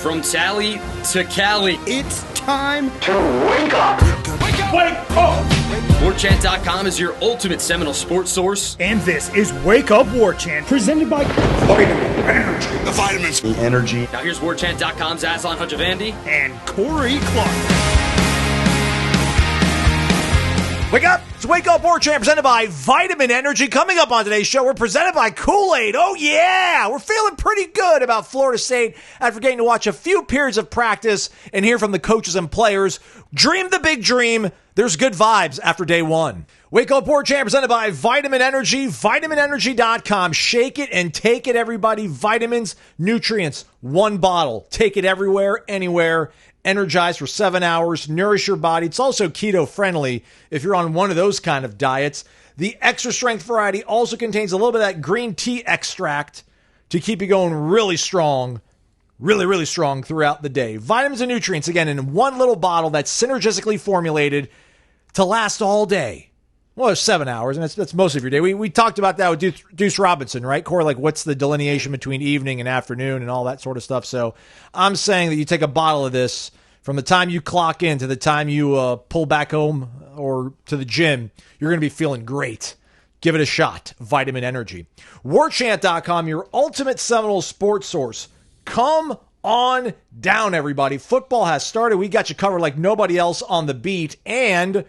From Tally to Cali, It's time to wake up. Wake up! Warchant.com is your ultimate Seminole sports source. And this is Wake Up Warchant, presented by Vitamin Energy. The vitamins. The energy. Now here's Warchant.com's Aslan Hajavandi and Corey Clark. Wake up! It's Wake Up Warchant presented by Vitamin Energy. Coming up on today's show, we're presented by Kool-Aid. Oh, yeah! We're feeling pretty good about Florida State after getting to watch a few periods of practice and hear from the coaches and players. Dream the big dream. There's good vibes after day one. Wake Up Warchant presented by Vitamin Energy. VitaminEnergy.com. Shake it and take it, everybody. Vitamins, nutrients, one bottle. Take it everywhere, anywhere. Energize for 7 hours, nourish your body. It's also keto friendly if you're on one of those kind of diets. The extra strength variety also contains a little bit of that green tea extract to keep you going really strong, really strong throughout the day. Vitamins and nutrients, again, in one little bottle that's synergistically formulated to last all day. Well, it's 7 hours, and that's most of your day. We talked about that with Duce Robinson, right, Corey? Like, what's the delineation between evening and afternoon and all that sort of stuff. So I'm saying that you take a bottle of this from the time you clock in to the time you pull back home or to the gym, you're going to be feeling great. Give it a shot. Vitamin Energy. Warchant.com, your ultimate Seminole sports source. Come on down, everybody. Football has started. We got you covered like nobody else on the beat, and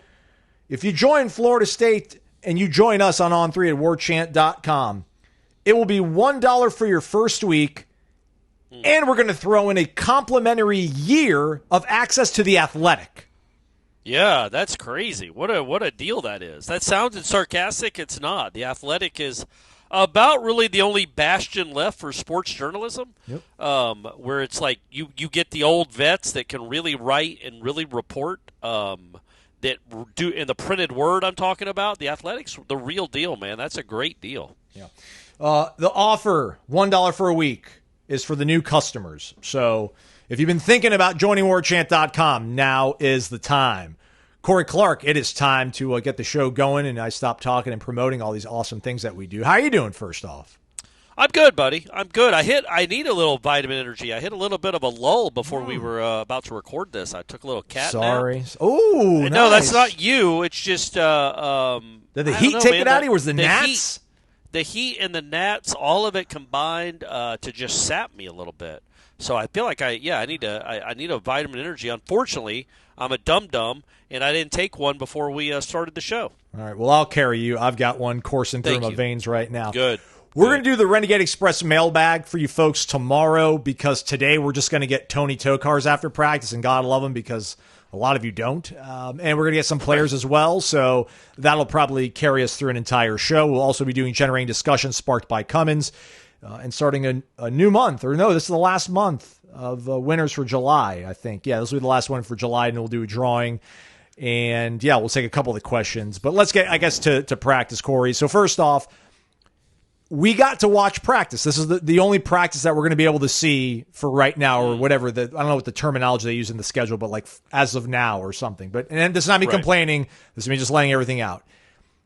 if you join Florida State and you join us on On3 at warchant.com, it will be $1 for your first week, and we're going to throw in a complimentary year of access to The Athletic. Yeah, that's crazy. What a deal that is. That sounded sarcastic. It's not. The Athletic is about really the only bastion left for sports journalism, where it's like you get the old vets that can really write and really report, that do in the printed word I'm talking about. The Athletics, the real deal, man. That's a great deal. Yeah. The offer, $1 for a week, is for the new customers. So if you've been thinking about joining warchant.com, now is the time. Corey Clark, it is time to get the show going, and I stop talking and promoting all these awesome things that we do. How are you doing, first off? I'm good, buddy. I'm good. I need a little vitamin energy. I hit a little bit of a lull before we were about to record this. I took a little cat Sorry. nap. Oh, nice. No, that's not you. It's just Did the heat take it out of you? Was the gnats? The heat and the gnats, all of it combined to just sap me a little bit. So I feel like I need a vitamin energy. Unfortunately, I'm a dum-dum, and I didn't take one before we started the show. All right, well, I'll carry you. I've got one coursing through my veins right now. Good. We're going to do the Renegade Express mailbag for you folks tomorrow, because today we're just going to get Tony Tokars after practice, and God love him because a lot of you don't. And we're going to get some players as well, so that'll probably carry us through an entire show. We'll also be doing generating discussion sparked by Cummins, and starting a new month. Or no, this is the last month of winners for July, I think. Yeah, this will be the last one for July, and we'll do a drawing. And, yeah, we'll take a couple of the questions. But let's get, I guess, to practice, Corey. So first off, we got to watch practice. This is the only practice that we're going to be able to see for right now, or whatever. I don't know what the terminology they use in the schedule, but like as of now or something. And this is not me complaining. This is me just laying everything out.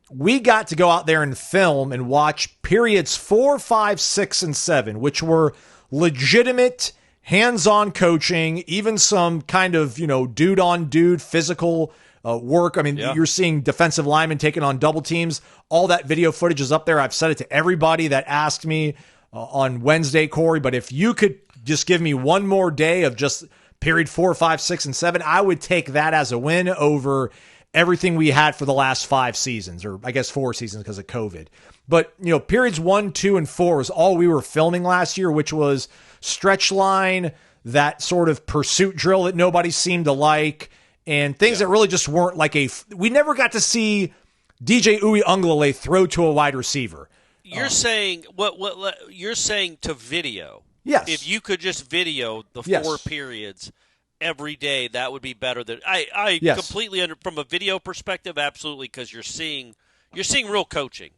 We got to go out there and film and watch periods 4, 5, 6, and 7, which were legitimate hands-on coaching, even some kind of, dude-on-dude physical work. I mean, You're seeing defensive linemen taking on double teams. All that video footage is up there. I've said it to everybody that asked me on Wednesday, Corey, but if you could just give me one more day of just period 4, 5, 6, and 7, I would take that as a win over everything we had for the last 5 seasons, or I guess 4 seasons because of COVID. But, periods 1, 2, and 4 was all we were filming last year, which was stretch line, that sort of pursuit drill that nobody seemed to like, and things that really just weren't like we never got to see DJ Uiagalelei throw to a wide receiver. You're saying what you're saying to video. Yes. If you could just video the 4 periods every day, that would be better than I completely from a video perspective, absolutely, because you're seeing real coaching.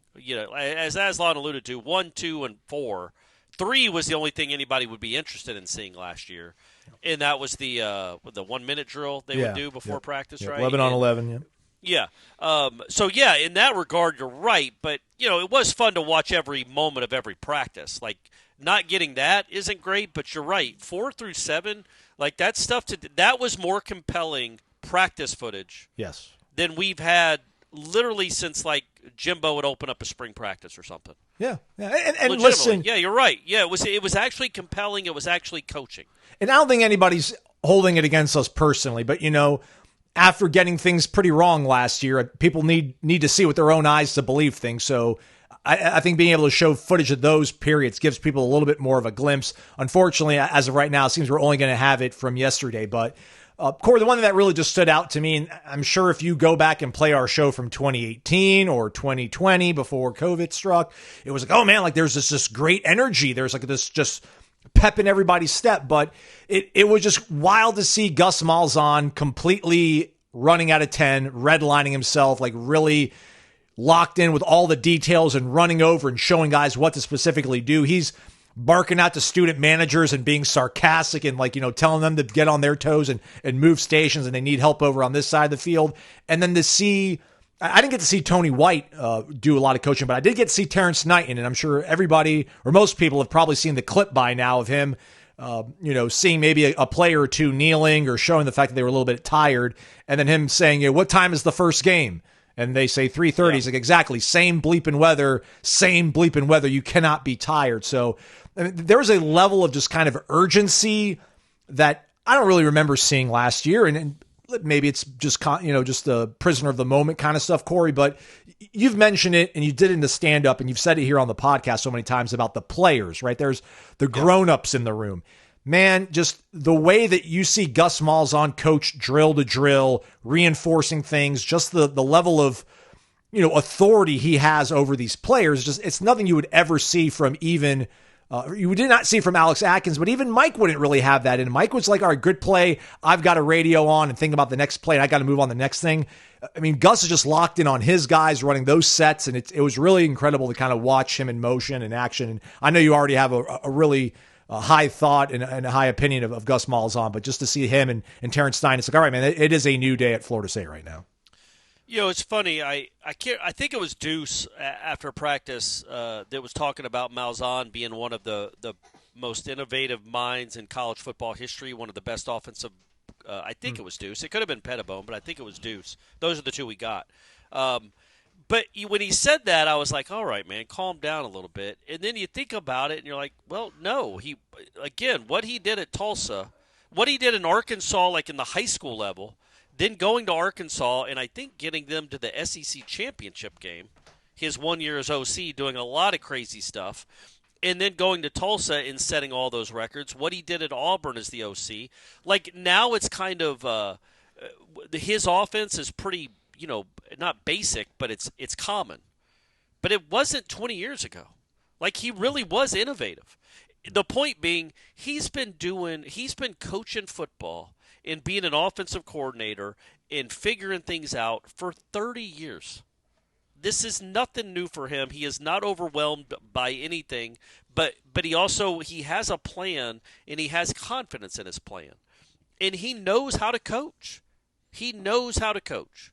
As Aslan alluded to, 1, 2, and 4. 3 was the only thing anybody would be interested in seeing last year, and that was the 1-minute drill they would do before practice, right? 11 on 11, Yeah. So, in that regard, you're right. But, it was fun to watch every moment of every practice. Like, not getting that isn't great, but you're right. 4 through 7, like that stuff, that was more compelling practice footage Yes. than we've had literally since like Jimbo would open up a spring practice or something. Yeah. And Legitimately. listen. Yeah, you're right. Yeah, it was actually compelling. It was actually coaching. And I don't think anybody's holding it against us personally, but, after getting things pretty wrong last year, people need to see with their own eyes to believe things. So I think being able to show footage of those periods gives people a little bit more of a glimpse. Unfortunately, as of right now, it seems we're only going to have it from yesterday. But, Corey, the one that really just stood out to me, and I'm sure if you go back and play our show from 2018 or 2020 before COVID struck, it was like, oh, man, like there's this great energy. There's like this just pep in everybody's step. But it was just wild to see Gus Malzahn completely running out of 10, redlining himself, like really locked in with all the details and running over and showing guys what to specifically do. He's barking out to student managers and being sarcastic and telling them to get on their toes and move stations and they need help over on this side of the field. And then to see, I didn't get to see Tony White do a lot of coaching, but I did get to see Terrence Knighton, and I'm sure everybody or most people have probably seen the clip by now of him, seeing maybe a player or two kneeling or showing the fact that they were a little bit tired, and then him saying, what time is the first game? And they say 3:30. He's like, exactly, same bleeping weather. You cannot be tired. So there was a level of just kind of urgency that I don't really remember seeing last year. And maybe it's just, just a prisoner of the moment kind of stuff, Corey. But you've mentioned it, and you did it in the stand-up, and you've said it here on the podcast so many times about the players, right? There's the grown-ups in the room. Man, just the way that you see Gus Malzahn coach drill to drill, reinforcing things, just the level of, authority he has over these players, just it's nothing you would ever see from even, you did not see from Alex Atkins, but even Mike wouldn't really have that. And Mike was like, all right, good play. I've got a radio on and think about the next play. And I got to move on the next thing. I mean, Gus is just locked in on his guys running those sets. And it was really incredible to kind of watch him in motion and action. And I know you already have a really high thought and a high opinion of Gus Malzahn, but just to see him and Terrence Stein, it's like, all right, man, it is a new day at Florida State right now. It's funny. I think it was Duce after practice that was talking about Malzahn being one of the most innovative minds in college football history, one of the best offensive. I think it was Duce. It could have been Pettibone, but I think it was Duce. Those are the two we got. But when he said that, I was like, all right, man, calm down a little bit. And then you think about it, and you're like, well, no. What he did at Tulsa, what he did in Arkansas, like in the high school level, then going to Arkansas and I think getting them to the SEC championship game, his 1 year as OC, doing a lot of crazy stuff, and then going to Tulsa and setting all those records. What he did at Auburn as the OC, like now it's kind of his offense is pretty, not basic, but it's common. But it wasn't 20 years ago. Like he really was innovative. The point being, he's been coaching football and being an offensive coordinator and figuring things out for 30 years. This is nothing new for him. He is not overwhelmed by anything, but he has a plan and he has confidence in his plan. And he knows how to coach. He knows how to coach.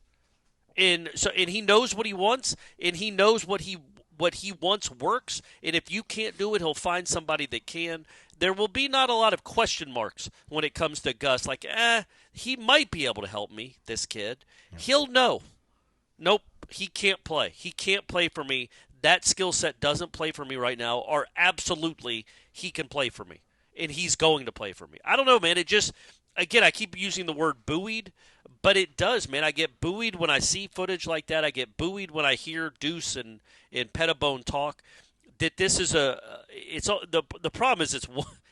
And he knows what he wants, and he knows what he wants works, and if you can't do it, he'll find somebody that can. There will be not a lot of question marks when it comes to Gus, like, he might be able to help me, this kid. He'll know. Nope, he can't play. He can't play for me. That skill set doesn't play for me right now, or absolutely he can play for me, and he's going to play for me. I don't know, man. It just, again, I keep using the word buoyed, but it does, man. I get buoyed when I see footage like that. I get buoyed when I hear Duce and Pettibone talk. That this is the problem is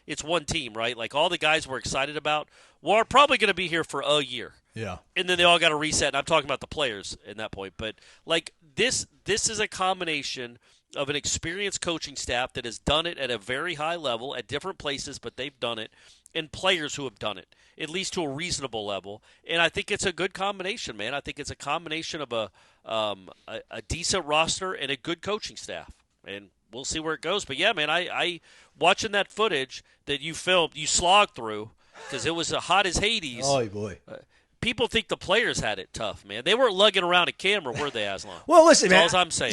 it's one team, right? Like all the guys we're excited about, are probably going to be here for a year. Yeah. And then they all got to reset. And I'm talking about the players in that point. But like this is a combination of an experienced coaching staff that has done it at a very high level at different places, but they've done it, and players who have done it, at least to a reasonable level. And I think it's a good combination, man. I think it's a combination of a decent roster and a good coaching staff. And we'll see where it goes. But, yeah, man, I watching that footage that you filmed, you slogged through, because it was hot as Hades. Oh, boy. people think the players had it tough, man. They weren't lugging around a camera, were they, Aslan? Well, listen, man. That's all I'm saying.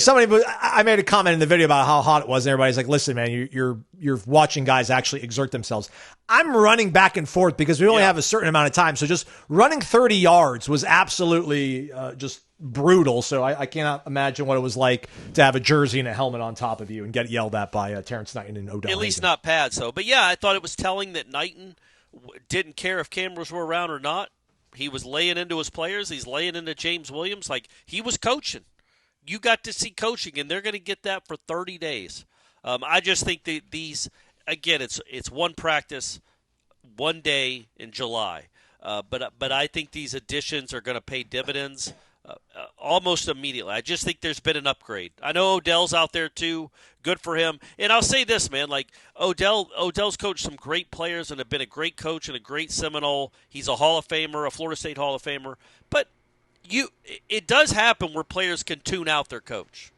I made a comment in the video about how hot it was, and everybody's like, "Listen, man, you're watching guys actually exert themselves." I'm running back and forth because we only have a certain amount of time, so just running 30 yards was absolutely just brutal. So I cannot imagine what it was like to have a jersey and a helmet on top of you and get yelled at by Terrence Knighton and Odell. At least not pads, though. But yeah, I thought it was telling that Knighton didn't care if cameras were around or not. He was laying into his players. He's laying into James Williams. Like, he was coaching. You got to see coaching, and they're going to get that for 30 days. I just think that these, again, it's one practice, one day in July. But I think these additions are going to pay dividends almost immediately. I just think there's been an upgrade. I know Odell's out there too. Good for him. And I'll say this, man, like Odell's coached some great players and have been a great coach and a great Seminole. He's a Hall of Famer, a Florida State Hall of Famer. But it does happen where players can tune out their coach.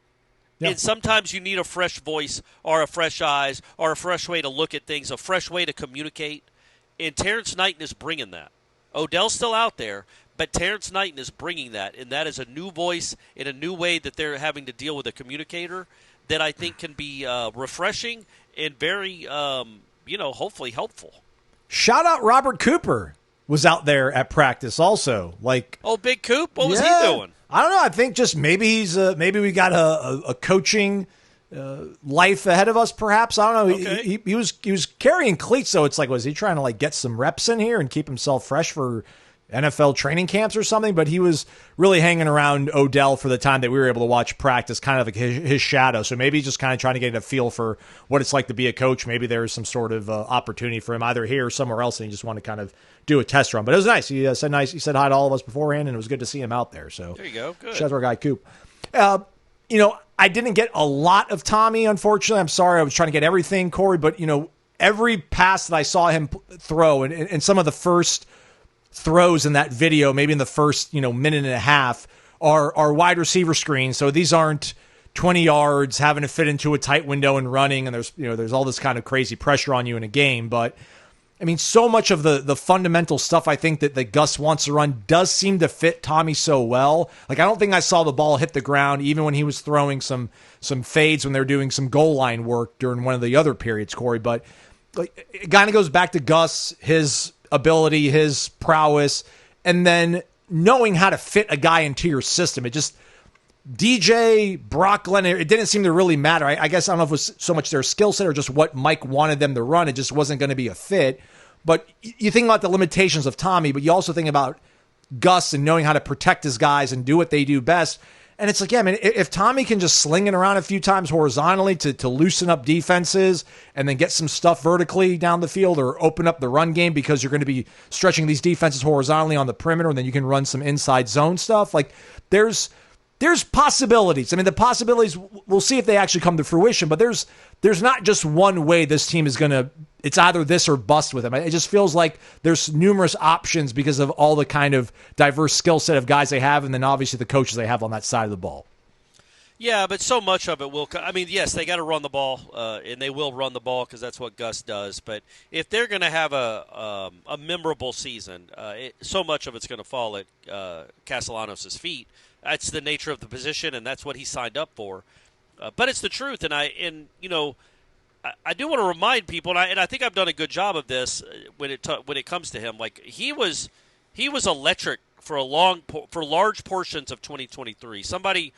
Yep. And sometimes you need a fresh voice or a fresh eyes or a fresh way to look at things, a fresh way to communicate. And Terrence Knighton is bringing that. Odell's still out there, but Terrence Knighton is bringing that, and that is a new voice in a new way that they're having to deal with a communicator that I think can be refreshing and very, hopefully helpful. Shout out Robert Cooper was out there at practice also. Big Coop? What was he doing? I don't know. I think just maybe maybe we got a coaching life ahead of us, perhaps. I don't know. Okay. He was carrying cleats, so it's like, was he trying to get some reps in here and keep himself fresh for NFL training camps or something? But he was really hanging around Odell for the time that we were able to watch practice, kind of like his shadow. So maybe he's just kind of trying to get a feel for what it's like to be a coach. Maybe there's some sort of opportunity for him either here or somewhere else, and he just wanted to kind of do a test run. But it was nice. He said nice. He said hi to all of us beforehand, and it was good to see him out there. So there you go. Good. Shout out to our guy Coop. I didn't get a lot of Tommy, unfortunately. I'm sorry. I was trying to get everything, Corey. But, every pass that I saw him throw and some of the first throws in that video, maybe in the first, minute and a half, are wide receiver screens. So these aren't 20 yards having to fit into a tight window and running. And there's all this kind of crazy pressure on you in a game. But, I mean, so much of the fundamental stuff I think that Gus wants to run does seem to fit Tommy so well. I don't think I saw the ball hit the ground, even when he was throwing some fades when they were doing some goal line work during one of the other periods, Corey. But it kind of goes back to Gus, his ability, his prowess, and then knowing how to fit a guy into your system. It just, DJ, Brock Glenn, it didn't seem to really matter. I guess I don't know if it was so much their skill set or just what Mike wanted them to run. It just wasn't going to be a fit. But you think about the limitations of Tommy, but you also think about Gus and knowing how to protect his guys and do what they do best. And it's like, yeah, man, if Tommy can just sling it around a few times horizontally to loosen up defenses and then get some stuff vertically down the field or open up the run game because you're going to be stretching these defenses horizontally on the perimeter, and then you can run some inside zone stuff. There's possibilities. I mean, the possibilities, we'll see if they actually come to fruition, but there's not just one way this team is going to, it's either this or bust with them. It just feels like there's numerous options because of all the kind of diverse skill set of guys they have, and then obviously the coaches they have on that side of the ball. Yeah, but so much of it will – I mean, yes, they got to run the ball, and they will run the ball because that's what Gus does. But if they're going to have a memorable season, so much of it's going to fall at Castellanos' feet. That's the nature of the position, and that's what he signed up for. But it's the truth, and I do want to remind people, and I think I've done a good job of this when it comes to him. He was electric for large portions of 2023. Somebody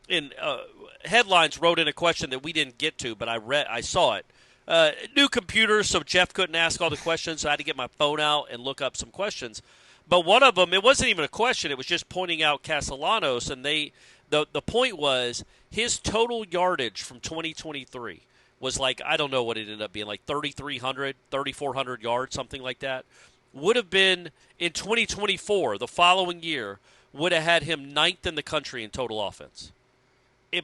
in headlines wrote in a question that we didn't get to, but I saw it. New computer, so Jeff couldn't ask all the questions, so I had to get my phone out and look up some questions. But one of them, it wasn't even a question. It was just pointing out Castellanos, and the point was his total yardage from 2023 was I don't know what it ended up being, 3,300, 3,400 yards, something like that. Would have been in 2024, the following year, would have had him ninth in the country in total offense.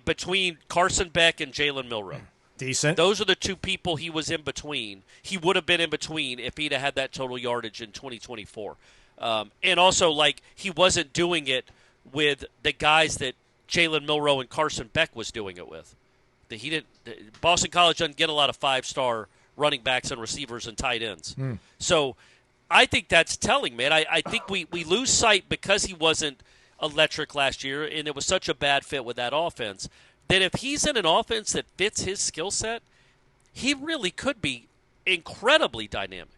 Between Carson Beck and Jalen Milroe. Decent. Those are the two people he was in between. He would have been in between if he'd have had that total yardage in 2024. And also, he wasn't doing it with the guys that Jalen Milroe and Carson Beck was doing it with. Boston College doesn't get a lot of five-star running backs and receivers and tight ends. So I think that's telling, man. I think we lose sight because he wasn't electric last year and it was such a bad fit with that offense, that if he's in an offense that fits his skill set, he really could be incredibly dynamic.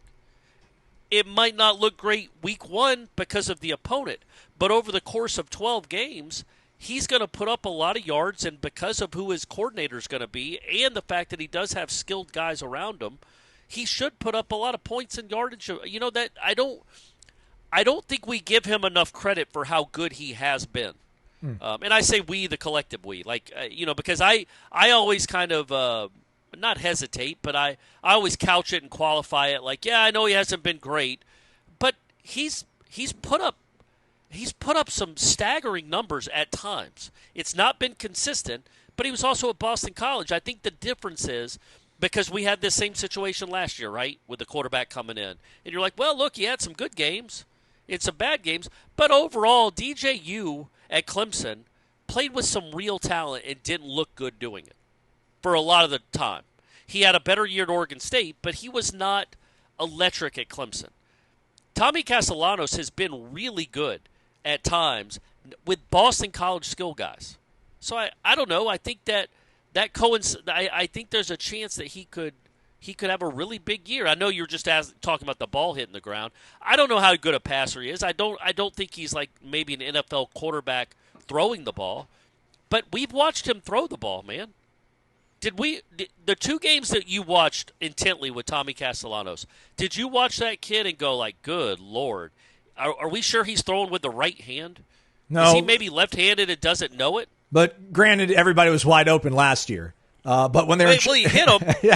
It might not look great week one because of the opponent, but over the course of 12 games, he's going to put up a lot of yards, and because of who his coordinator is going to be and the fact that he does have skilled guys around him, he should put up a lot of points and yardage. You know, that I don't think we give him enough credit for how good he has been. And I say we, the collective we, because I always kind of not hesitate, but I always couch it and qualify it like, yeah, I know he hasn't been great, but he's put up some staggering numbers at times. It's not been consistent, but he was also at Boston College. I think the difference is because we had this same situation last year, right, with the quarterback coming in. And you're like, well, look, he had some good games and some bad games, but overall, DJU at Clemson played with some real talent and didn't look good doing it for a lot of the time. He had a better year at Oregon State, but he was not electric at Clemson. Tommy Castellanos has been really good at times with Boston College skill guys. So I don't know. I think that I think there's a chance that he could have a really big year. I know you're just talking about the ball hitting the ground. I don't know how good a passer he is. I don't think he's like maybe an NFL quarterback throwing the ball, but we've watched him throw the ball, man. The two games that you watched intently with Tommy Castellanos, did you watch that kid and go like, good Lord, are we sure he's throwing with the right hand? No. Is he maybe left-handed and doesn't know it? But granted, everybody was wide open last year. But when they were, well, he hit him. Yeah,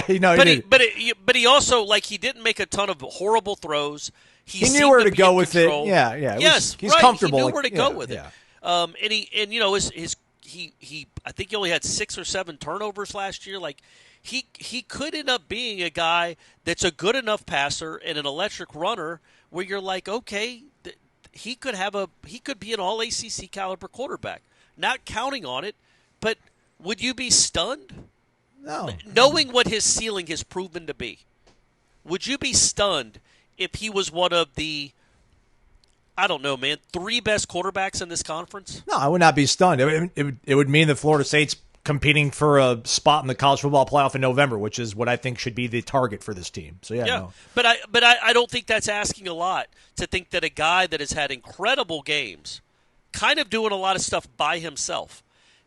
but he also he didn't make a ton of horrible throws. He knew where to go with it. Yeah. Yes, he's comfortable. He knew where to go with it. Yeah. He I think he only had 6 or 7 turnovers last year. Like he could end up being a guy that's a good enough passer and an electric runner where you're like, okay, he could be an all ACC caliber quarterback. Not counting on it, but would you be stunned? No. Knowing what his ceiling has proven to be, would you be stunned if he was one of the, I don't know, man, 3 best quarterbacks in this conference? No, I would not be stunned. It would mean that Florida State's competing for a spot in the college football playoff in November, which is what I think should be the target for this team. So yeah. No. But I don't think that's asking a lot to think that a guy that has had incredible games, kind of doing a lot of stuff by himself,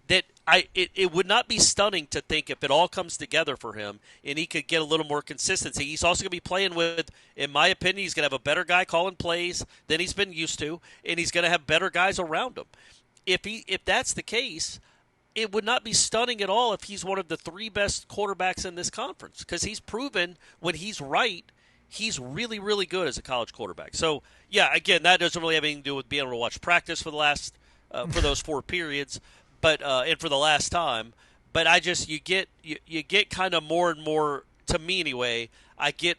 that it would not be stunning to think if it all comes together for him and he could get a little more consistency. He's also going to be playing with, in my opinion, he's going to have a better guy calling plays than he's been used to, and he's going to have better guys around him. If that's the case, it would not be stunning at all if he's one of the 3 best quarterbacks in this conference, because he's proven when he's right, he's really, really good as a college quarterback. So, yeah, again, that doesn't really have anything to do with being able to watch practice for the last for those 4 periods, but and for the last time. But I just you get kind of more and more, to me anyway, I get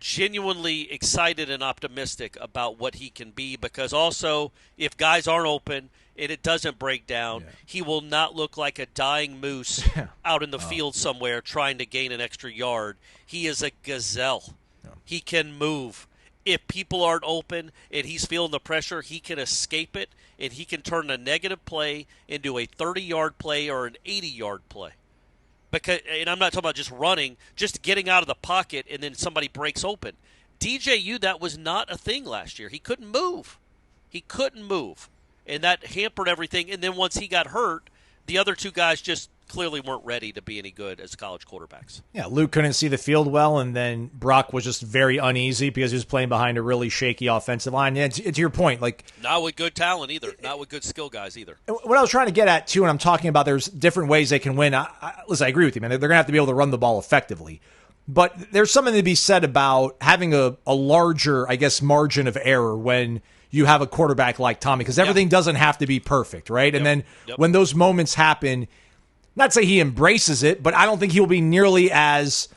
genuinely excited and optimistic about what he can be, because also if guys aren't open and it doesn't break down, he will not look like a dying moose out in the field somewhere trying to gain an extra yard. He is a gazelle. He can move. If people aren't open and he's feeling the pressure, he can escape it, and he can turn a negative play into a 30-yard play or an 80-yard play. And I'm not talking about just running, just getting out of the pocket and then somebody breaks open. DJU, that was not a thing last year. He couldn't move. And that hampered everything. And then once he got hurt, the other 2 guys just clearly weren't ready to be any good as college quarterbacks. Yeah, Luke couldn't see the field well, and then Brock was just very uneasy because he was playing behind a really shaky offensive line. And to your point, like, not with good talent either, not with good skill guys either. What I was trying to get at, too, and I'm talking about there's different ways they can win. Listen, I agree with you, man. They're going to have to be able to run the ball effectively. But there's something to be said about having a larger, I guess, margin of error when you have a quarterback like Tommy, because everything doesn't have to be perfect, right? And then when those moments happen, not to say he embraces it, but I don't think he'll be nearly as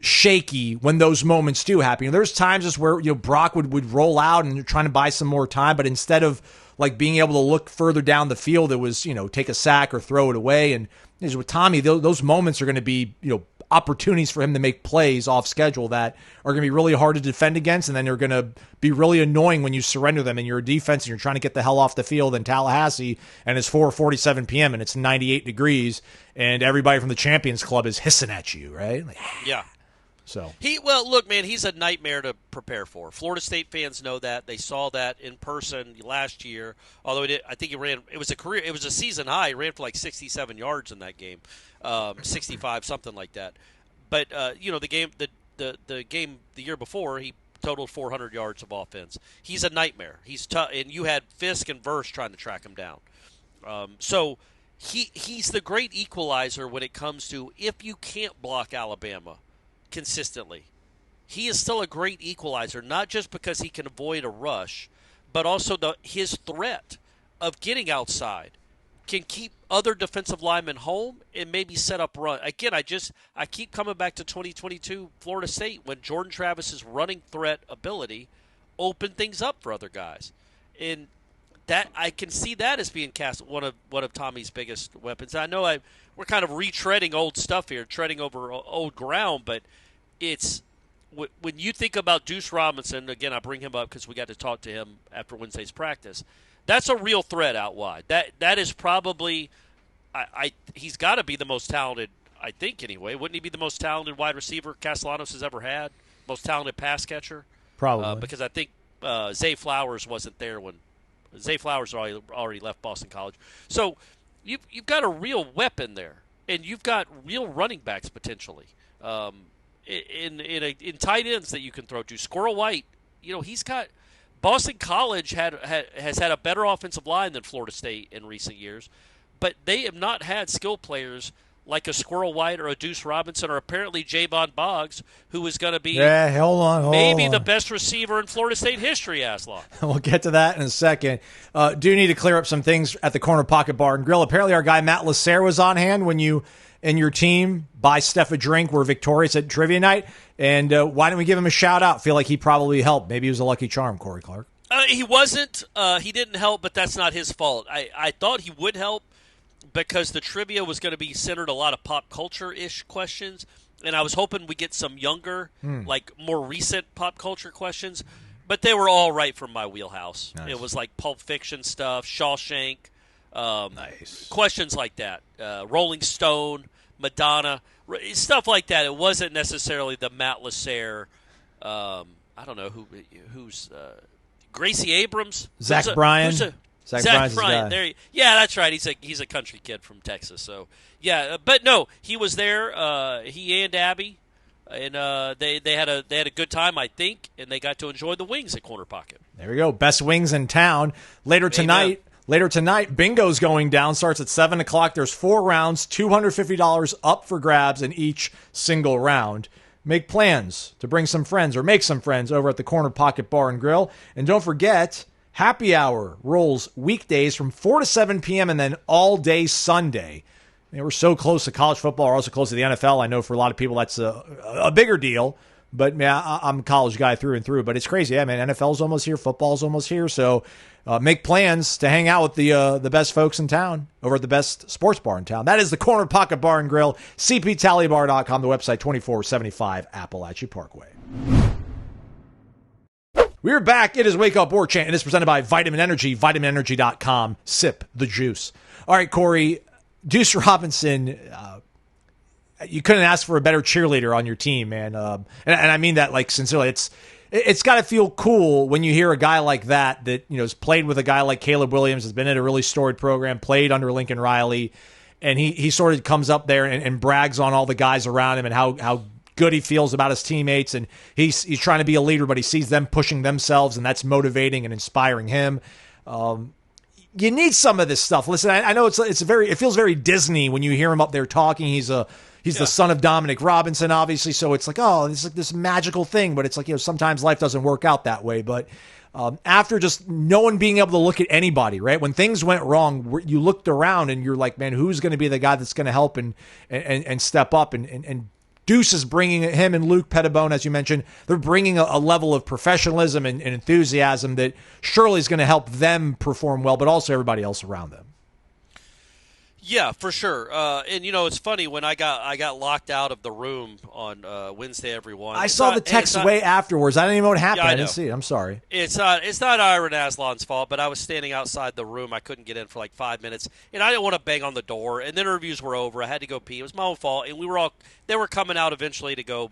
shaky when those moments do happen. There's times just where Brock would roll out and trying to buy some more time, but instead of like being able to look further down the field, it was take a sack or throw it away. And with Tommy, those moments are going to be opportunities for him to make plays off schedule that are going to be really hard to defend against, and then they're going to be really annoying when you surrender them in your defense and you're trying to get the hell off the field in Tallahassee, and it's 4:47 p.m. and it's 98 degrees, and everybody from the Champions Club is hissing at you, right? Like, yeah. So Look, man, he's a nightmare to prepare for. Florida State fans know that. They saw that in person last year. Although I think he ran. It was a season high. He ran for like 67 yards in that game, 65, something like that. But the game the year before, he totaled 400 yards of offense. He's a nightmare. He's tough, and you had Fisk and Verse trying to track him down. So he's the great equalizer when it comes to if you can't block Alabama consistently. He is still a great equalizer, not just because he can avoid a rush, but also his threat of getting outside can keep other defensive linemen home and maybe set up run. Again, I keep coming back to 2022 Florida State when Jordan Travis's running threat ability opened things up for other guys. And that I can see that as being cast one of Tommy's biggest weapons. I know we're kind of retreading old stuff here, treading over old ground, but it's when you think about Duce Robinson, again, I bring him up because we got to talk to him after Wednesday's practice. That's a real threat out wide. That is probably he's got to be the most talented, I think, anyway. Wouldn't he be the most talented wide receiver Castellanos has ever had? Most talented pass catcher? Probably. Because I think Zay Flowers wasn't there when Zay Flowers already left Boston College. So you've got a real weapon there, and you've got real running backs potentially in tight ends that you can throw to. Squirrel White, he's got Boston College has had a better offensive line than Florida State in recent years, but they have not had skill players like a Squirrel White or a Duce Robinson or apparently Jayvan Boggs, who is going to be maybe the best receiver in Florida State history, Aslan. We'll get to that in a second. Do need to clear up some things at the Corner Pocket Bar and Grill. Apparently our guy Matt Lasser was on hand when you and your team buy Steph a drink were victorious at trivia night. And why don't we give him a shout out? Feel like he probably helped. Maybe he was a lucky charm, Corey Clark. He wasn't. He didn't help, but that's not his fault. I thought he would help, because the trivia was going to be centered a lot of pop culture-ish questions, and I was hoping we get some younger, like more recent pop culture questions, but they were all right from my wheelhouse. Nice. It was like Pulp Fiction stuff, Shawshank, questions like that, Rolling Stone, Madonna, stuff like that. It wasn't necessarily the Matt Lasser, I don't know who's Gracie Abrams, Zach Bryan. Zach Bryan, yeah, that's right. He's a country kid from Texas. So yeah, but no, he was there. He and Abby, and they had a good time, I think, and they got to enjoy the wings at Corner Pocket. There we go, best wings in town. Later tonight, bingo's going down. Starts at 7:00. There's 4 rounds, $250 up for grabs in each single round. Make plans to bring some friends or make some friends over at the Corner Pocket Bar and Grill, and don't forget, Happy Hour rolls weekdays from 4 to 7 p.m. and then all day Sunday. We're so close to college football. We're also close to the NFL. I know for a lot of people that's a bigger deal. But yeah, I'm a college guy through and through. But it's crazy. Yeah, man, NFL's almost here. Football's almost here. So make plans to hang out with the best folks in town over at the best sports bar in town. That is the Corner Pocket Bar and Grill, cptallybar.com, the website, 2475 Appalachia Parkway. We're back. It is Wake Up Warchant, and it's presented by Vitamin Energy, vitaminenergy.com. Sip the juice. All right, Corey, Duce Robinson, you couldn't ask for a better cheerleader on your team, man. And I mean that like sincerely. It's got to feel cool when you hear a guy like that has played with a guy like Caleb Williams, has been in a really storied program, played under Lincoln Riley, and he sort of comes up there and brags on all the guys around him and how good he feels about his teammates, and he's trying to be a leader, but he sees them pushing themselves, and that's motivating and inspiring him. You need some of this stuff. Listen, I know it feels very Disney when you hear him up there talking. He's the son of Dominic Robinson, obviously, so it's like, oh, it's like this magical thing, but it's like, sometimes life doesn't work out that way. But after just no one being able to look at anybody, right? When things went wrong, you looked around and you're like, man, who's going to be the guy that's going to help and step up and Duce is bringing him and Luke Pettibone, as you mentioned, they're bringing a level of professionalism and enthusiasm that surely is going to help them perform well, but also everybody else around them. Yeah, for sure. And it's funny when I got locked out of the room on Wednesday. Everyone, I saw the text way afterwards. I didn't even know what happened. Yeah, I didn't see it. I'm sorry. It's not Ira Aslan's fault, but I was standing outside the room. I couldn't get in for like 5 minutes, and I didn't want to bang on the door. And then interviews were over. I had to go pee. It was my own fault, and they were coming out eventually to go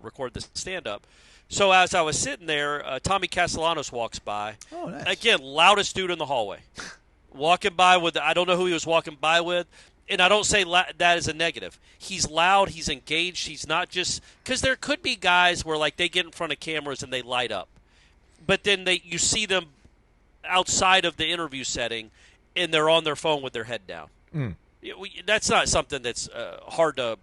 record the stand up. So as I was sitting there, Tommy Castellanos walks by. Oh, nice. Again, loudest dude in the hallway. Walking by with, I don't know who he was walking by with, and I don't say that as a negative. He's loud, he's engaged, he's not just – because there could be guys where, like, they get in front of cameras and they light up. But then you see them outside of the interview setting, and they're on their phone with their head down. That's not something that's hard to,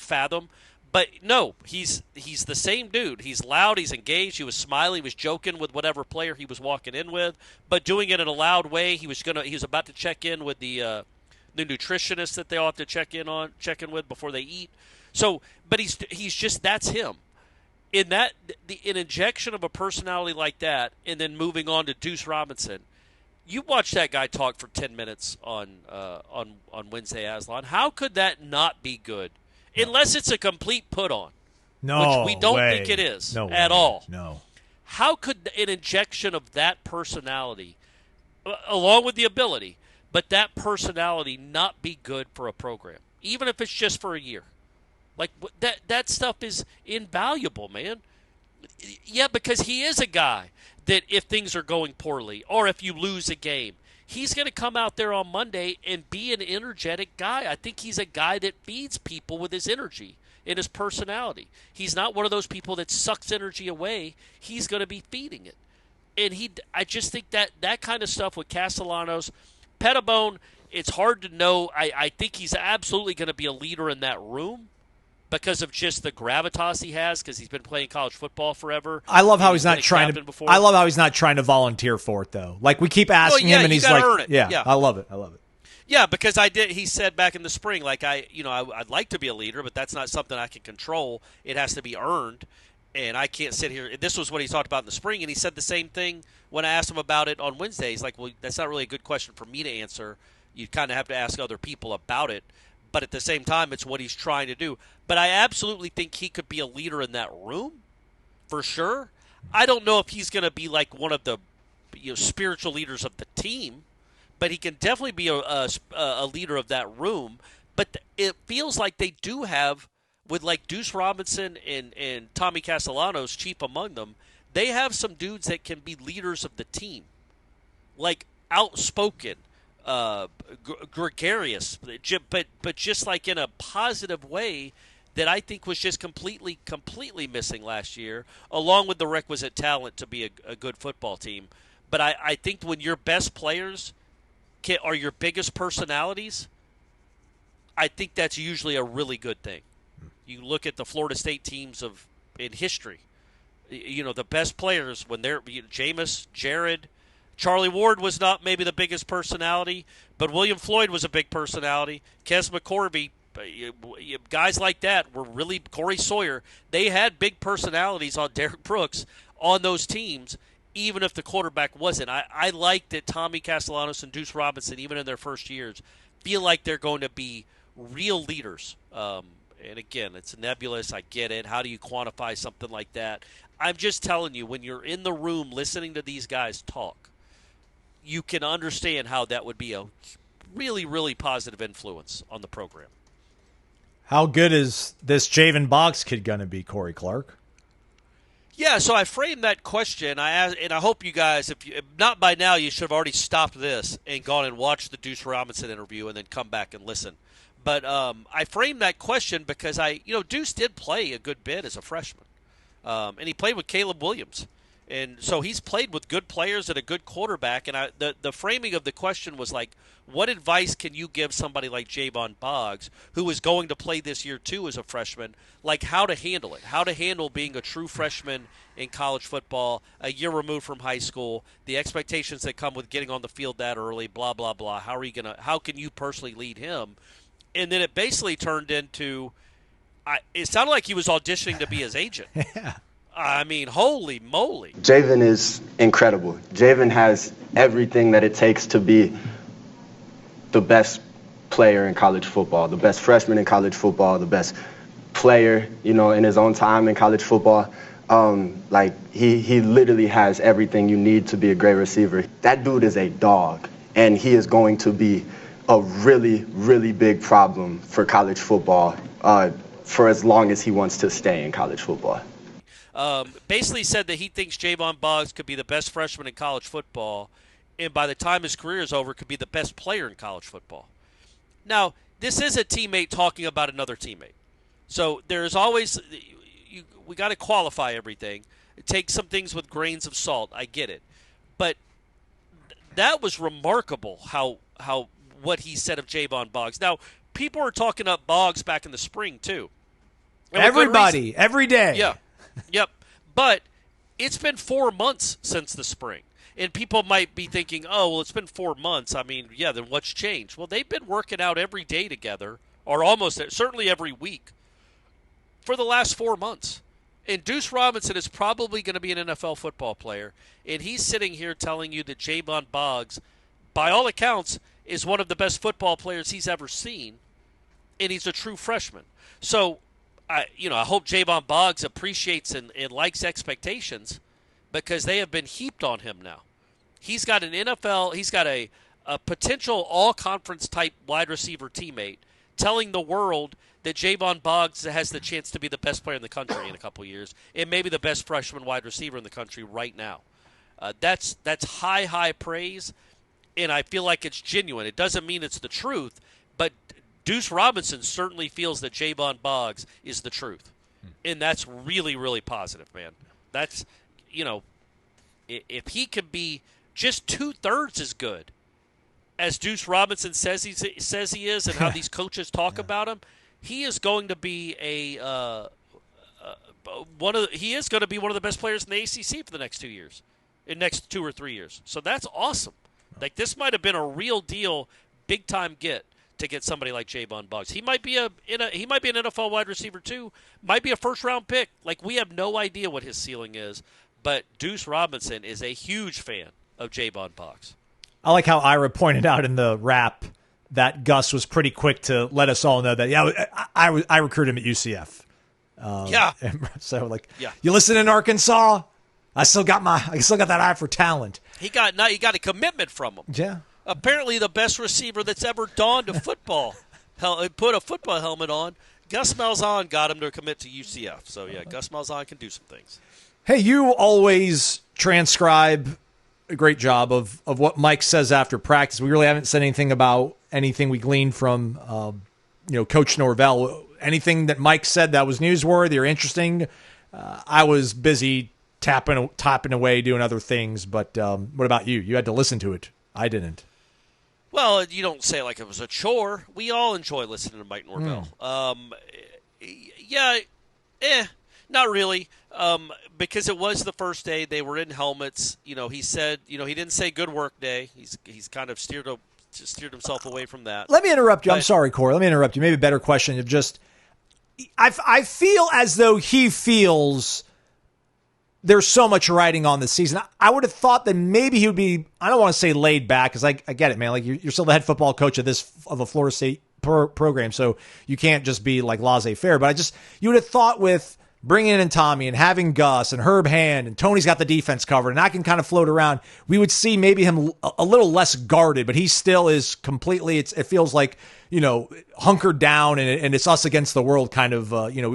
fathom. But, no, he's the same dude. He's loud. He's engaged. He was smiling. He was joking with whatever player he was walking in with, but doing it in a loud way. He was about to check in with the nutritionist that they all have to check in with before they eat. So, but he's just that's him. In an injection of a personality like that, and then moving on to Duce Robinson, you watch that guy talk for 10 minutes on Wednesday, Aslan. How could that not be good? Unless it's a complete put-on, which we don't think it is at all. No. How could an injection of that personality, along with the ability, but that personality not be good for a program, even if it's just for a year? Like, that stuff is invaluable, man. Yeah, because he is a guy that if things are going poorly or if you lose a game, he's going to come out there on Monday and be an energetic guy. I think he's a guy that feeds people with his energy and his personality. He's not one of those people that sucks energy away. He's going to be feeding it. And I just think that kind of stuff with Castellanos, Pettibone, it's hard to know. I think he's absolutely going to be a leader in that room because of just the gravitas he has, because he's been playing college football forever. I love how he's not trying to. I love how he's not trying to volunteer for it though. Like we keep asking him, and he's like, earn it. Yeah, I love it. Yeah, because he said back in the spring, like I'd like to be a leader, but that's not something I can control. It has to be earned, and I can't sit here. This was what he talked about in the spring, and he said the same thing when I asked him about it on Wednesday. He's like, well, that's not really a good question for me to answer. You kind of have to ask other people about it. But at the same time, it's what he's trying to do. But I absolutely think he could be a leader in that room, for sure. I don't know if he's going to be like one of the spiritual leaders of the team, but he can definitely be a leader of that room. But it feels like they do have, with like Duce Robinson and Tommy Castellanos, chief among them, they have some dudes that can be leaders of the team, like outspoken, gregarious, but just like in a positive way that I think was just completely missing last year, along with the requisite talent to be a good football team. But I think when your best players are your biggest personalities, I think that's usually a really good thing. You look at the Florida State teams in history, the best players when they're Jameis, Jared, Charlie Ward was not maybe the biggest personality, but William Floyd was a big personality. Kes McCorvey, guys like that were really Corey Sawyer. They had big personalities on Derek Brooks on those teams, even if the quarterback wasn't. I like that Tommy Castellanos and Duce Robinson, even in their first years, feel like they're going to be real leaders. And again, it's nebulous. I get it. How do you quantify something like that? I'm just telling you, when you're in the room listening to these guys talk, you can understand how that would be a really, really positive influence on the program. How good is this Jayvan Boggs kid going to be, Corey Clark? Yeah, so I framed that question. I asked, and I hope you guys, if not by now, you should have already stopped this and gone and watched the Duce Robinson interview and then come back and listen. But I framed that question because Duce did play a good bit as a freshman, and he played with Caleb Williams. And so he's played with good players and a good quarterback. And the framing of the question was like, what advice can you give somebody like Jayvan Boggs, who is going to play this year too as a freshman, like how to handle it, how to handle being a true freshman in college football, a year removed from high school, the expectations that come with getting on the field that early, blah, blah, blah. How can you personally lead him? And then it basically turned into, it sounded like he was auditioning to be his agent. Yeah. I mean, holy moly. Jayvan is incredible. Jayvan has everything that it takes to be the best player in college football, the best freshman in college football, the best player, in his own time in college football. He literally has everything you need to be a great receiver. That dude is a dog, and he is going to be a really, really big problem for college football for as long as he wants to stay in college football. Basically said that he thinks Jayvan Boggs could be the best freshman in college football, and by the time his career is over, could be the best player in college football. Now, this is a teammate talking about another teammate. So there's always we got to qualify everything. Take some things with grains of salt. I get it. But that was remarkable how what he said of Jayvan Boggs. Now, people were talking up Boggs back in the spring, too. Everybody, every day. Yeah. Yep. But it's been 4 months since the spring. And people might be thinking, oh, well, it's been 4 months. I mean, yeah, then what's changed? Well, they've been working out every day together, or almost, certainly every week, for the last 4 months. And Duce Robinson is probably going to be an NFL football player. And he's sitting here telling you that Jayvan Boggs, by all accounts, is one of the best football players he's ever seen. And he's a true freshman. So, I hope Jayvan Boggs appreciates and likes expectations, because they have been heaped on him now. He's got an NFL, he's got a potential all-conference type wide receiver teammate telling the world that Jayvan Boggs has the chance to be the best player in the country in a couple years, and maybe the best freshman wide receiver in the country right now. That's high praise, and I feel like it's genuine. It doesn't mean it's the truth, but Duce Robinson certainly feels that Jayvan Boggs is the truth, and that's really, really positive, man. That's, if he can be just 2/3 as good as Duce Robinson says he is, and how these coaches talk about him, he is going to be one of the best players in the ACC for the next 2 years, in next 2 or 3 years. So that's awesome. Like, this might have been a real deal, big time get to get somebody like Jayvan Boggs. He might be an NFL wide receiver too. Might be a first-round pick. Like, we have no idea what his ceiling is, but Duce Robinson is a huge fan of Jayvan Boggs. I like how Ira pointed out in the wrap that Gus was pretty quick to let us all know that, I recruited him at UCF. So, you listen in Arkansas, I still got that eye for talent. He got a commitment from him. Yeah. Apparently the best receiver that's ever donned a football, put a football helmet on. Gus Malzahn got him to commit to UCF. So, yeah, Gus Malzahn can do some things. Hey, you always transcribe a great job of what Mike says after practice. We really haven't said anything about anything we gleaned from, Coach Norvell. Anything that Mike said that was newsworthy or interesting? I was busy tapping away doing other things, but what about you? You had to listen to it. I didn't. Well, you don't say it like it was a chore. We all enjoy listening to Mike Norvell. Not really, because it was the first day. They were in helmets. He said, he didn't say good work day. He's kind of steered himself away from that. Let me interrupt you. I'm sorry, Corey. Let me interrupt you. Maybe a better question of just, I feel as though he feels there's so much riding on this season. I would have thought that maybe he would be, I don't want to say laid back, because I get it, man. Like, you're still the head football coach of a Florida State program, so you can't just be like laissez-faire. But you would have thought with bringing in Tommy and having Gus and Herb Hand and Tony's got the defense covered and I can kind of float around, we would see maybe him a little less guarded, but he still is completely, it feels like, hunkered down and it's us against the world kind of,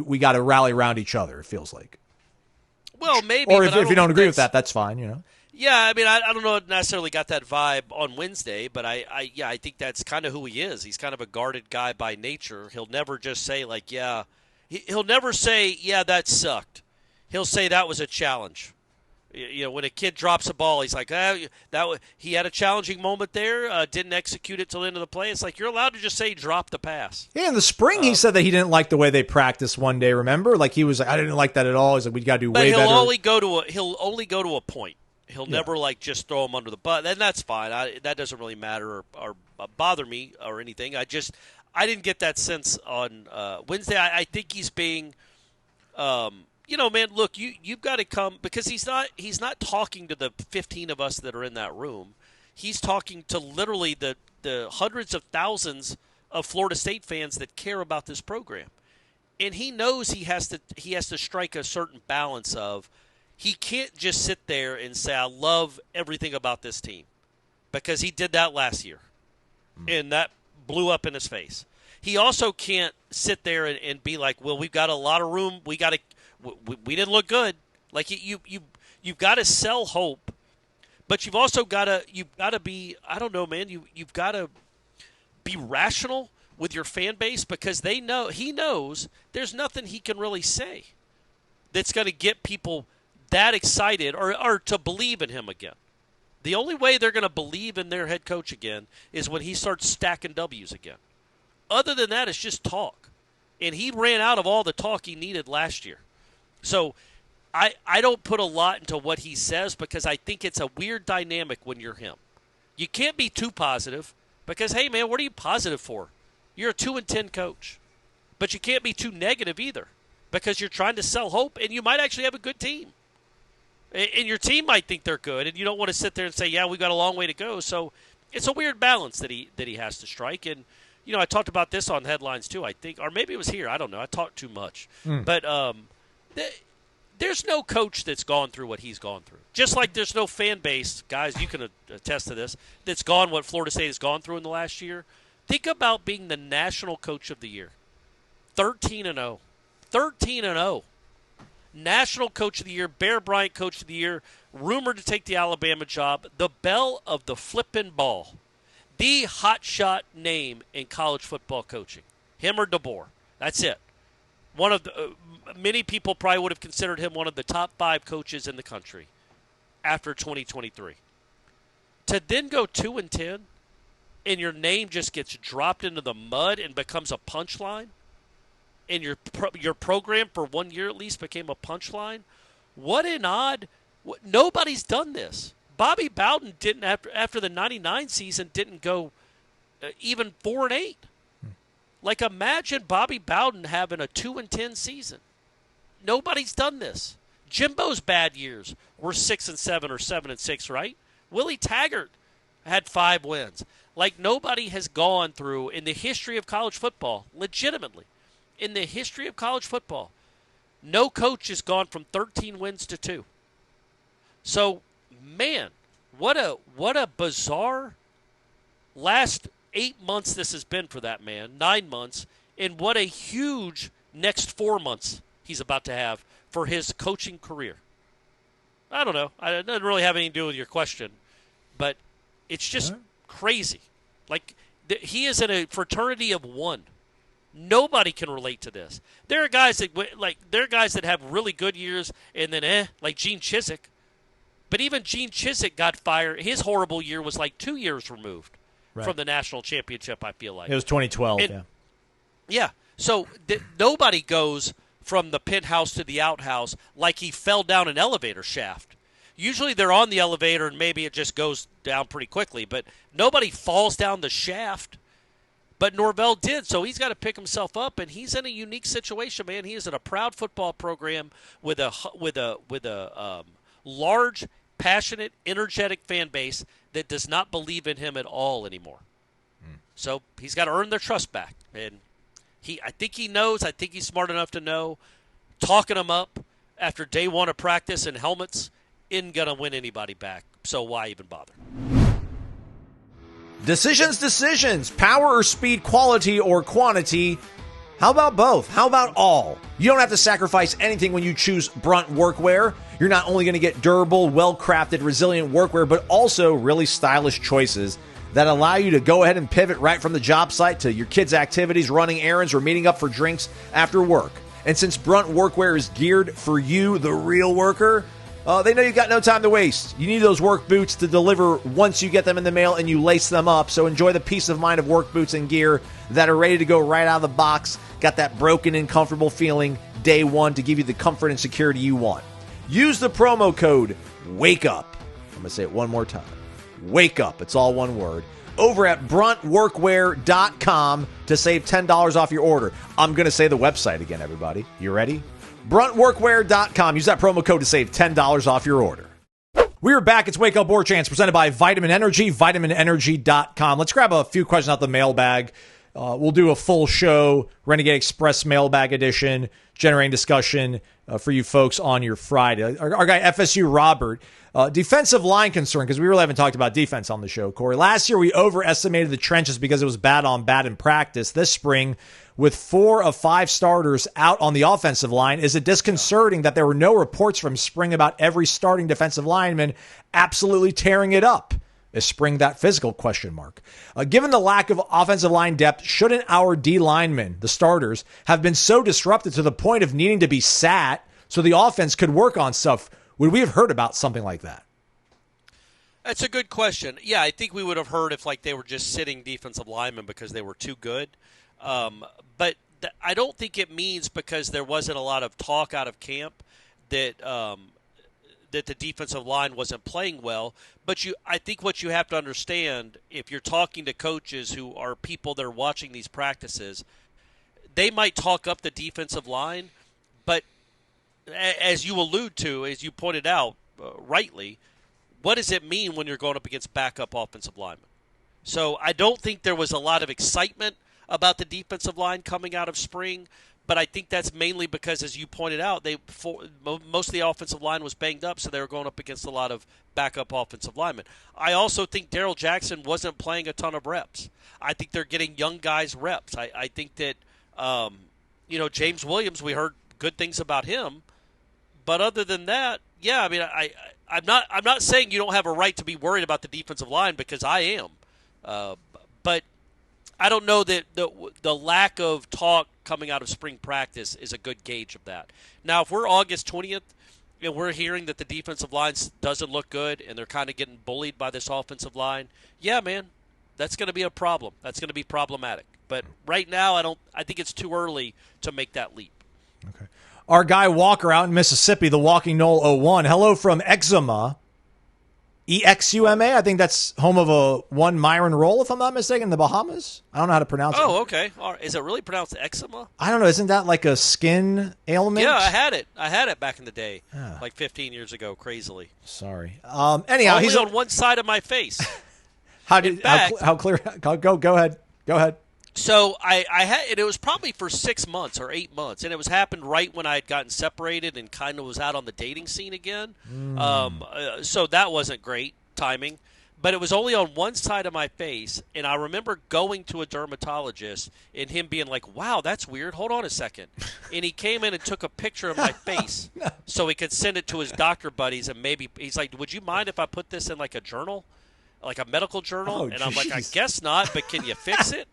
we got to rally around each other, it feels like. Well, maybe. Or if you don't agree with that, that's fine, Yeah, I mean, I don't know if necessarily got that vibe on Wednesday, but I think that's kind of who he is. He's kind of a guarded guy by nature. He'll never just say, like, he'll never say, that sucked. He'll say that was a challenge. When a kid drops a ball, he's like, he had a challenging moment there, didn't execute it till the end of the play. It's like, you're allowed to just say drop the pass. Yeah, in the spring he said that he didn't like the way they practiced one day, remember? Like, he was like, I didn't like that at all. He's like, we got to do way better. He'll only go to a point. He'll never, just throw him under the bus. And that's fine. That doesn't really matter or bother me or anything. I didn't get that sense on Wednesday. I think he's being man, look, you've got to come, because he's not talking to the 15 of us that are in that room. He's talking to literally the hundreds of thousands of Florida State fans that care about this program. And he knows he has to strike a certain balance of he can't just sit there and say, I love everything about this team, because he did that last year, and that blew up in his face. He also can't sit there and be like, well, we've got a lot of room. We didn't look good. Like you've got to sell hope, but you've also got to be, I don't know, man. You've got to be rational with your fan base, because he knows there's nothing he can really say that's going to get people that excited or to believe in him again. The only way they're going to believe in their head coach again is when he starts stacking W's again. Other than that, it's just talk. And he ran out of all the talk he needed last year. So I don't put a lot into what he says, because I think it's a weird dynamic when you're him. You can't be too positive, because, hey, man, what are you positive for? You're a 2-10 coach. But you can't be too negative either, because you're trying to sell hope, and you might actually have a good team. And your team might think they're good, and you don't want to sit there and say, yeah, we've got a long way to go. So it's a weird balance that he has to strike. And, I talked about this on headlines too, I think. Or maybe it was here. I don't know. I talked too much. But there's no coach that's gone through what he's gone through. Just like there's no fan base, guys, you can attest to this, that's gone what Florida State has gone through in the last year. Think about being the national coach of the year. 13-0. 13-0. National Coach of the Year, Bear Bryant Coach of the Year, rumored to take the Alabama job, the belle of the flippin' ball, the hotshot name in college football coaching. Him or DeBoer. That's it. One of the many people probably would have considered him one of the top 5 coaches in the country after 2023. To then go 2-10, and your name just gets dropped into the mud and becomes a punchline, and your program for 1 year at least became a punchline. What an odd – nobody's done this. Bobby Bowden didn't after the 99 season didn't go even 4-8. Like, imagine Bobby Bowden having a 2-10 season. Nobody's done this. Jimbo's bad years were 6-7 or 7-6, right? Willie Taggart had 5 wins. Like, nobody has gone through in the history of college football, legitimately, in the history of college football, no coach has gone from 13 wins to 2. So, man, what a bizarre last 8 months this has been for that man, 9 months, and what a huge next 4 months he's about to have for his coaching career. I don't know. It doesn't really have anything to do with your question, but it's just crazy. Like, he is in a fraternity of one. Nobody can relate to this. There are guys that have really good years and then like Gene Chizik. But even Gene Chizik got fired. His horrible year was like 2 years removed from the national championship, I feel like. It was 2012, Yeah. So nobody goes from the penthouse to the outhouse like he fell down an elevator shaft. Usually they're on the elevator and maybe it just goes down pretty quickly, but nobody falls down the shaft. But Norvell did, so he's got to pick himself up, and he's in a unique situation, man. He is in a proud football program with a large, passionate, energetic fan base that does not believe in him at all anymore. So he's got to earn their trust back, and I think he knows. I think he's smart enough to know. Talking him up after day 1 of practice in helmets isn't going to win anybody back, so why even bother? Decisions. Power or speed, quality or quantity. How about both? How about all? You don't have to sacrifice anything when you choose Brunt Workwear. You're not only going to get durable, well-crafted, resilient workwear, but also really stylish choices that allow you to go ahead and pivot right from the job site to your kids' activities, running errands, or meeting up for drinks after work. And since Brunt Workwear is geared for you, the real worker, they know you've got no time to waste. You need those work boots to deliver once you get them in the mail and you lace them up. So enjoy the peace of mind of work boots and gear that are ready to go right out of the box. Got that broken and comfortable feeling day 1 to give you the comfort and security you want. Use the promo code WAKEUP. I'm going to say it one more time. Wake Up. It's all one word. Over at bruntworkwear.com to save $10 off your order. I'm going to say the website again, everybody. You ready? bruntworkwear.com. Use that promo code to save $10 off your order. We're back. It's Wake Up Warchant presented by Vitamin Energy, vitaminenergy.com. Let's grab a few questions out the mailbag. we'll do a full show, Renegade Express mailbag edition, generating discussion for you folks on your Friday. Our guy FSU Robert, defensive line concern, because we really haven't talked about defense on the show, Corey. Last year we overestimated the trenches because it was bad on bad in practice. This spring, with 4 of 5 starters out on the offensive line, is it disconcerting that there were no reports from spring about every starting defensive lineman absolutely tearing it up? Is spring that physical? ? Given the lack of offensive line depth, shouldn't our D linemen, the starters, have been so disrupted to the point of needing to be sat so the offense could work on stuff? Would we have heard about something like that? That's a good question. Yeah, I think we would have heard if they were just sitting defensive linemen because they were too good. But I don't think it means because there wasn't a lot of talk out of camp that that the defensive line wasn't playing well. But I think what you have to understand, if you're talking to coaches who are people that are watching these practices, they might talk up the defensive line, but as you allude to, as you pointed out rightly, what does it mean when you're going up against backup offensive linemen? So I don't think there was a lot of excitement about the defensive line coming out of spring, but I think that's mainly because, as you pointed out, most of the offensive line was banged up, so they were going up against a lot of backup offensive linemen. I also think Darrell Jackson wasn't playing a ton of reps. I think they're getting young guys reps. I think that James Williams, we heard good things about him, but other than that, yeah, I mean, I'm not saying you don't have a right to be worried about the defensive line, because I am, but I don't know that the lack of talk coming out of spring practice is a good gauge of that. Now, if we're August 20th and we're hearing that the defensive line doesn't look good and they're kind of getting bullied by this offensive line, yeah, man, that's going to be a problem. That's going to be problematic. But right now, I think it's too early to make that leap. Okay. Our guy Walker out in Mississippi, the Walking Knoll 01. Hello from Exuma. EXUMA, I think that's home of a one Myron Roll, if I'm not mistaken, in the Bahamas. I don't know how to pronounce it. Oh, okay. Is it really pronounced eczema? I don't know. Isn't that like a skin ailment? Yeah, I had it. I had it back in the day, like 15 years ago, crazily. Sorry. Anyhow, only he's on one side of my face. How clear? Go ahead. Go ahead. So I had it was probably for 6 months or 8 months, and it was happened right when I had gotten separated and kind of was out on the dating scene again. So that wasn't great timing, but it was only on one side of my face, and I remember going to a dermatologist and him being like, "Wow, that's weird. Hold on a second." And he came in and took a picture of my face so he could send it to his doctor buddies, and maybe he's like, "Would you mind if I put this in like a journal, like a medical journal?" And I'm like, "I guess not, but can you fix it?"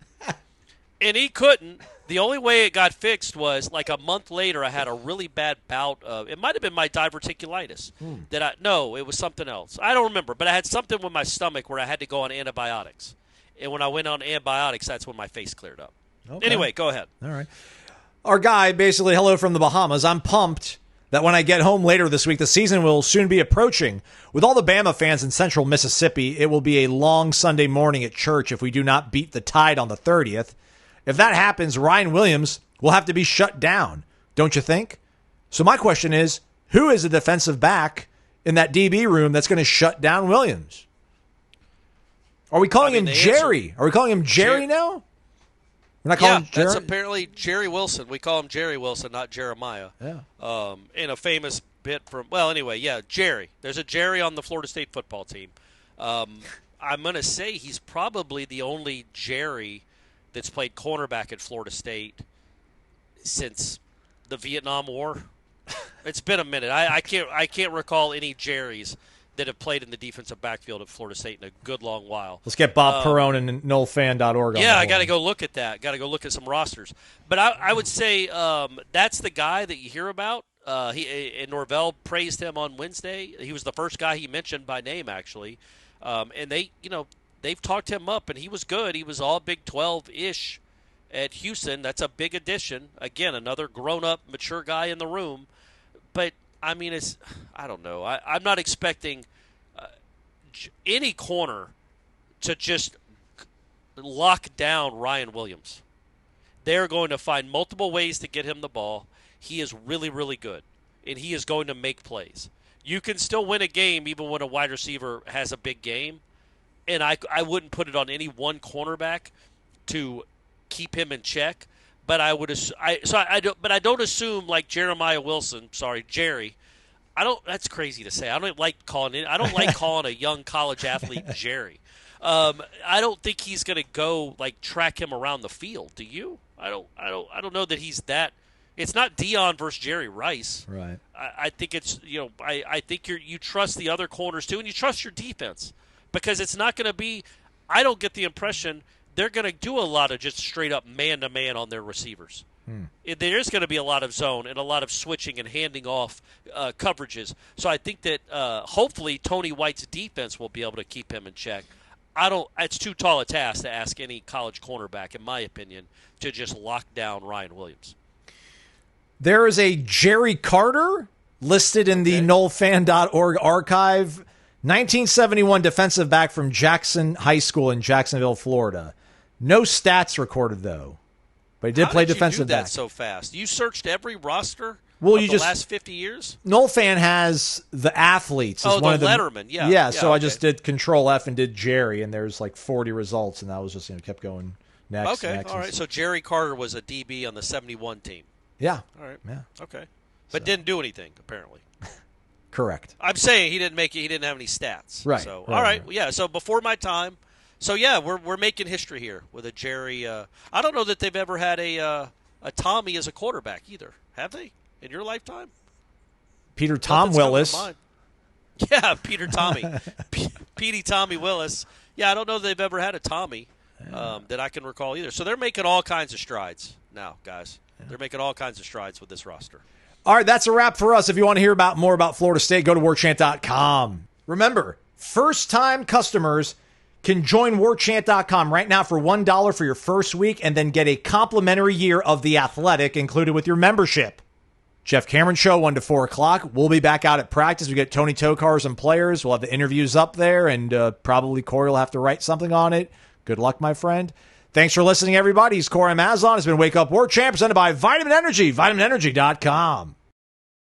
And he couldn't. The only way it got fixed was like a month later I had a really bad bout of, it might have been my diverticulitis. No, it was something else. I don't remember, but I had something with my stomach where I had to go on antibiotics. And when I went on antibiotics, that's when my face cleared up. Okay. Anyway, go ahead. All right. Our guy, basically, hello from the Bahamas. I'm pumped that when I get home later this week, the season will soon be approaching. With all the Bama fans in central Mississippi, it will be a long Sunday morning at church if we do not beat the Tide on the 30th. If that happens, Ryan Williams will have to be shut down, don't you think? So my question is, who is a defensive back in that DB room that's going to shut down Williams? Are we calling him Jerry? Are we calling him Jerry now? We're not calling him Jerry? That's apparently Jerry Wilson. We call him Jerry Wilson, not Jeremiah. Yeah. In a famous bit from, Jerry. There's a Jerry on the Florida State football team. I'm going to say he's probably the only Jerry that's played cornerback at Florida State since the Vietnam War. It's been a minute. I can't recall any Jerrys that have played in the defensive backfield at Florida State in a good long while. Let's get Bob Perone and NoleFan.org. Yeah, I got to go look at that. Got to go look at some rosters. But I would say that's the guy that you hear about. And Norvell praised him on Wednesday. He was the first guy he mentioned by name, actually. And they've talked him up, and he was good. He was all Big 12-ish at Houston. That's a big addition. Again, another grown-up, mature guy in the room. But, I mean, I don't know. I'm not expecting any corner to just lock down Ryan Williams. They're going to find multiple ways to get him the ball. He is really, really good, and he is going to make plays. You can still win a game even when a wide receiver has a big game. And I wouldn't put it on any one cornerback to keep him in check. But I don't assume like Jeremiah Wilson. Sorry, Jerry. That's crazy to say. I don't like calling a young college athlete Jerry. I don't think he's going to go like track him around the field. Do you? I don't know that he's that. It's not Dion versus Jerry Rice. Right. I think it's I think you trust the other corners too, and you trust your defense because it's not going to be. I don't get the impression they're going to do a lot of just straight up man to man on their receivers. There's going to be a lot of zone and a lot of switching and handing off coverages. So I think that hopefully Tony White's defense will be able to keep him in check. It's too tall a task to ask any college cornerback, in my opinion, to just lock down Ryan Williams. There is a Jerry Carter listed in the NoleFan.org archive. 1971 defensive back from Jackson High School in Jacksonville, Florida. No stats recorded, though. But he did play defensive back. How did you do that so fast? You searched every roster last 50 years? NoleFan has the athletes. Oh, the Letterman. Yeah. Yeah, so I just did Control F and did Jerry, and there's like 40 results, and that was just, kept going next. Okay, all right. So Jerry Carter was a DB on the 71 team. Yeah. All right. Yeah. Okay. But didn't do anything, apparently. Correct. I'm saying he didn't make it. He didn't have any stats. Right. So, right, all right. Right. Yeah, so before my time. So, yeah, we're making history here with a Jerry. I don't know that they've ever had a Tommy as a quarterback either. Have they in your lifetime? Peter Tom Willis. Yeah, Peter Tommy. Petey Tommy Willis. Yeah, I don't know that they've ever had a Tommy that I can recall either. So they're making all kinds of strides now, guys. Yeah. They're making all kinds of strides with this roster. All right, that's a wrap for us. If you want to hear more about Florida State, go to warchant.com. Remember, first-time customers can join warchant.com right now for $1 for your first week and then get a complimentary year of The Athletic included with your membership. Jeff Cameron Show, 1 to 4 o'clock. We'll be back out at practice. We get Tony Tokars and players. We'll have the interviews up there, and probably Corey will have to write something on it. Good luck, my friend. Thanks for listening, everybody. He's Corey Mazon. It's been Wake Up Warchant, presented by Vitamin Energy, vitaminenergy.com.